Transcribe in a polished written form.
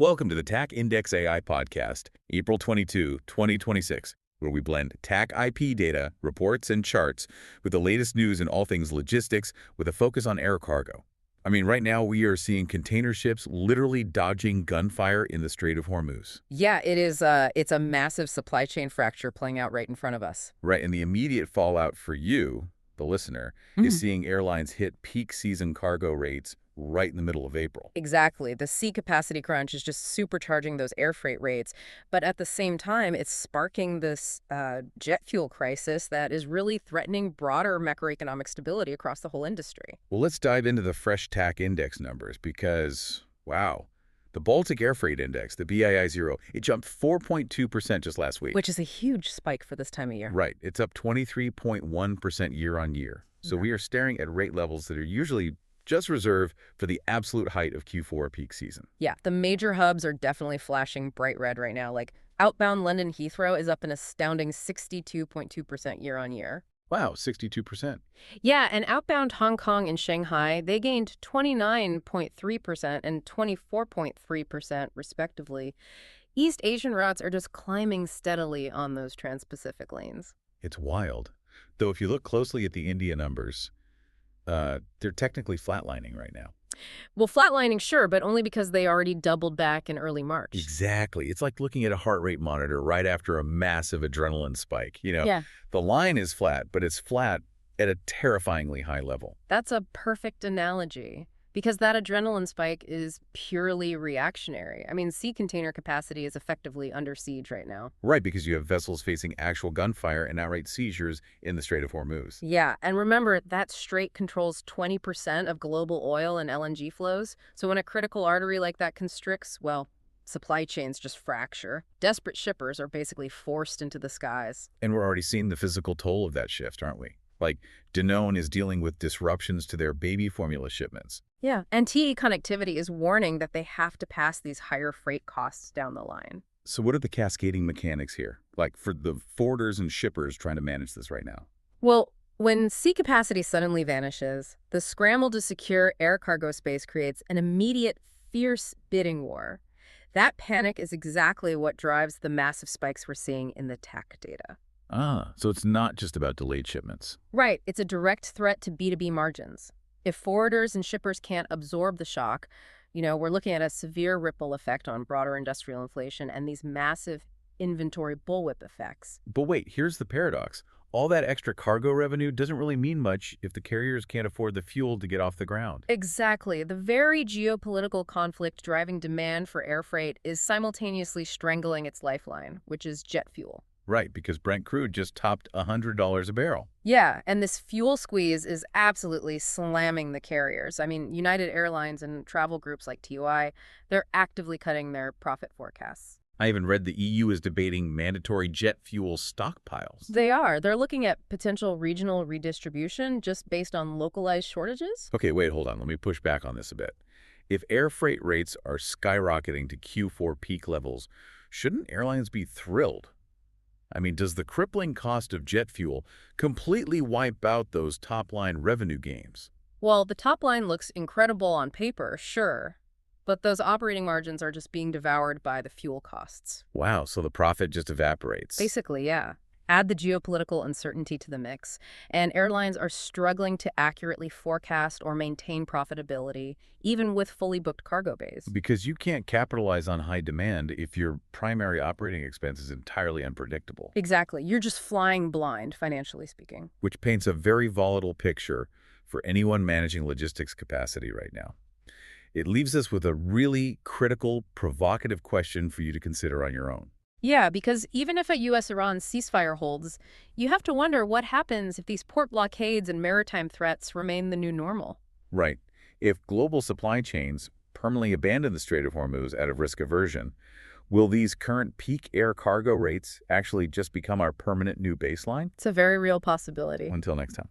Welcome to the TAC Index AI podcast, April 22, 2026, where we blend TAC IP data, reports, and charts with the latest news in all things logistics with a focus on air cargo. Right now we are seeing container ships literally dodging gunfire in the Strait of Hormuz. Yeah, it's a massive supply chain fracture playing out right in front of us. Right, and the immediate fallout for you, the listener, is seeing airlines hit peak season cargo rates right in the middle of April. Exactly. The sea capacity crunch is just supercharging those air freight rates. But at the same time, it's sparking this jet fuel crisis that is really threatening broader macroeconomic stability across the whole industry. Well, let's dive into the fresh TAC index numbers because, wow, the Baltic Air Freight Index, the BII-0, it jumped 4.2% just last week. Which is a huge spike for this time of year. Right. It's up 23.1% year on year. So we are staring at rate levels that are usually just reserved for the absolute height of Q4 peak season. Yeah, the major hubs are definitely flashing bright red right now. Like outbound London Heathrow is up an astounding 62.2% year on year. Wow, 62%. Yeah, and outbound Hong Kong and Shanghai, they gained 29.3% and 24.3% respectively. East Asian routes are just climbing steadily on those trans-Pacific lanes. It's wild. Though if you look closely at the India numbers, they're technically flatlining right now. Well, flatlining, sure, but only because they already doubled back in early March. Exactly. It's like looking at a heart rate monitor right after a massive adrenaline spike. Yeah. The line is flat, but it's flat at a terrifyingly high level. That's a perfect analogy. Because that adrenaline spike is purely reactionary. Sea container capacity is effectively under siege right now. Right, because you have vessels facing actual gunfire and outright seizures in the Strait of Hormuz. Yeah, and remember, that strait controls 20% of global oil and LNG flows. So when a critical artery like that constricts, well, supply chains just fracture. Desperate shippers are basically forced into the skies. And we're already seeing the physical toll of that shift, aren't we? Like, Danone is dealing with disruptions to their baby formula shipments. Yeah, and TE Connectivity is warning that they have to pass these higher freight costs down the line. So what are the cascading mechanics here? Like for the forwarders and shippers trying to manage this right now? Well, when sea capacity suddenly vanishes, the scramble to secure air cargo space creates an immediate, fierce bidding war. That panic is exactly what drives the massive spikes we're seeing in the TAC data. So it's not just about delayed shipments. Right, it's a direct threat to B2B margins. If forwarders and shippers can't absorb the shock, we're looking at a severe ripple effect on broader industrial inflation and these massive inventory bullwhip effects. But wait, here's the paradox. All that extra cargo revenue doesn't really mean much if the carriers can't afford the fuel to get off the ground. Exactly. The very geopolitical conflict driving demand for air freight is simultaneously strangling its lifeline, which is jet fuel. Right, because Brent crude just topped $100 a barrel. Yeah, and this fuel squeeze is absolutely slamming the carriers. United Airlines and travel groups like TUI, they're actively cutting their profit forecasts. I even read the EU is debating mandatory jet fuel stockpiles. They are. They're looking at potential regional redistribution just based on localized shortages. Okay, wait, hold on. Let me push back on this a bit. If air freight rates are skyrocketing to Q4 peak levels, shouldn't airlines be thrilled? Does the crippling cost of jet fuel completely wipe out those top-line revenue gains? Well, the top line looks incredible on paper, sure, but those operating margins are just being devoured by the fuel costs. Wow, so the profit just evaporates. Basically, yeah. Add the geopolitical uncertainty to the mix, and airlines are struggling to accurately forecast or maintain profitability, even with fully booked cargo bays. Because you can't capitalize on high demand if your primary operating expense is entirely unpredictable. Exactly. You're just flying blind, financially speaking. Which paints a very volatile picture for anyone managing logistics capacity right now. It leaves us with a really critical, provocative question for you to consider on your own. Yeah, because even if a U.S.-Iran ceasefire holds, you have to wonder what happens if these port blockades and maritime threats remain the new normal. Right. If global supply chains permanently abandon the Strait of Hormuz out of risk aversion, will these current peak air cargo rates actually just become our permanent new baseline? It's a very real possibility. Until next time.